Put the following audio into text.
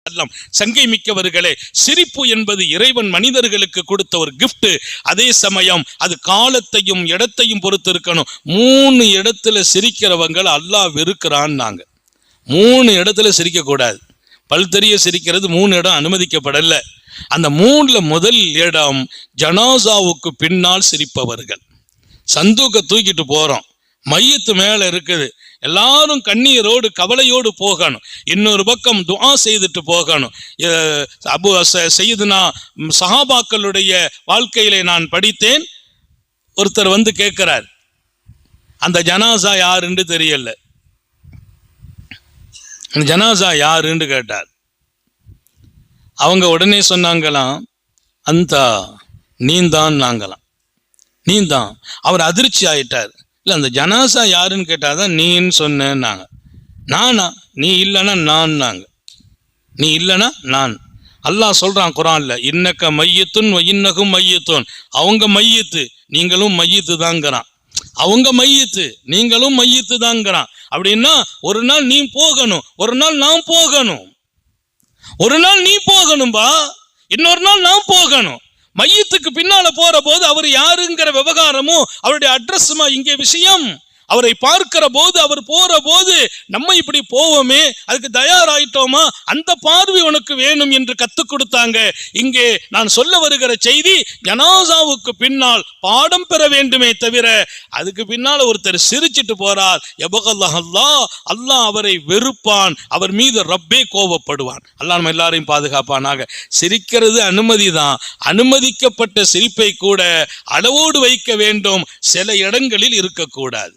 வஸல்லம். சங்கை மிக்கவர்களே, சிரிப்பு என்பது இறைவன் மனிதர்களுக்கு கொடுத்த ஒரு கிஃப்ட். அதே சமயம் அது காலத்தையும் இடத்தையும் பொறுத்து இருக்கணும். 3 இடத்துல சிரிக்கிறவங்க அல்லாஹ் வெறுக்கிறான்னாங்க. 3 இடத்துல சிரிக்க கூடாது. பல்தெரிய சிரிக்கிறது 3 இடம் அனுமதிக்கப்படல. அந்த 3ல முதல் இடம் ஜனாசாவுக்கு பின்னால் சிரிப்பவர்கள். சந்தூக்க தூக்கிட்டு போறோம், மையத்து மேல இருக்குது, எல்லாரும் கண்ணீரோடு கவலையோடு போகணும். இன்னொரு பக்கம் துஆ செய்துட்டு போகணும். அபு சையதுனா சஹாபாக்களுடைய வாழ்க்கையிலே நான் படித்தேன். ஒருத்தர் வந்து கேட்கிறார், அந்த ஜனாசா யாருன்னு தெரியல. ஜனாசா யாருன்னு கேட்டார். அவங்க உடனே சொன்னாங்களாம், அந்த நீந்தான் நாங்களாம், நீந்தான். அவர் அதிர்ச்சி ஆயிட்டார். இல்லை, அந்த ஜனாசா யாருன்னு கேட்டாதான் நீன்னு சொன்னேன்னாங்க. நானா? நீ இல்லைன்னா நான் நாங்க. நீ இல்லைன்னா நான். அல்லாஹ் சொல்றான் குரான்ல, இன்னக்க மையத்துன் இன்னகும் மையத்துன். அவங்க மையத்து, நீங்களும் மையத்து தாங்கிறான். அவங்க மையத்து, நீங்களும் மையத்து தாங்கிறான். அப்படின்னா ஒரு நாள் நீ போகணும், ஒரு நாள் நான் போகணும். ஒரு நாள் நீ போகணும்பா, இன்னொரு நாள் நான் போகணும். மையத்துக்கு பின்னால போற போது அவர் யாருங்கிற விவகாரமும் அவருடைய அட்ரஸுமா இங்கே விஷயம். அவரை பார்க்கிற போது, அவர் போற போது நம்ம இப்படி போவோமே, அதுக்கு தயாராயிட்டோமா, அந்த பார்வை உனக்கு வேணும் என்று கத்துக் கொடுத்தாங்க. இங்கே நான் சொல்ல வருகிற செய்தி, ஜனாசாவுக்கு பின்னால் பாடம் பெற வேண்டுமே தவிர அதுக்கு பின்னால் ஒருத்தர் சிரிச்சிட்டு போறார், அல்லாஹ் அல்லாஹ் அவரை வெறுப்பான், அவர் மீது ரப்பே கோபப்படுவான். அல்லாஹ் நம்ம எல்லாரையும் பாதுகாப்பானாக. சிரிக்கிறது அனுமதிதான். அனுமதிக்கப்பட்ட சிரிப்பை கூட அளவோடு வைக்க வேண்டும், சில இடங்களில் இருக்கக்கூடாது.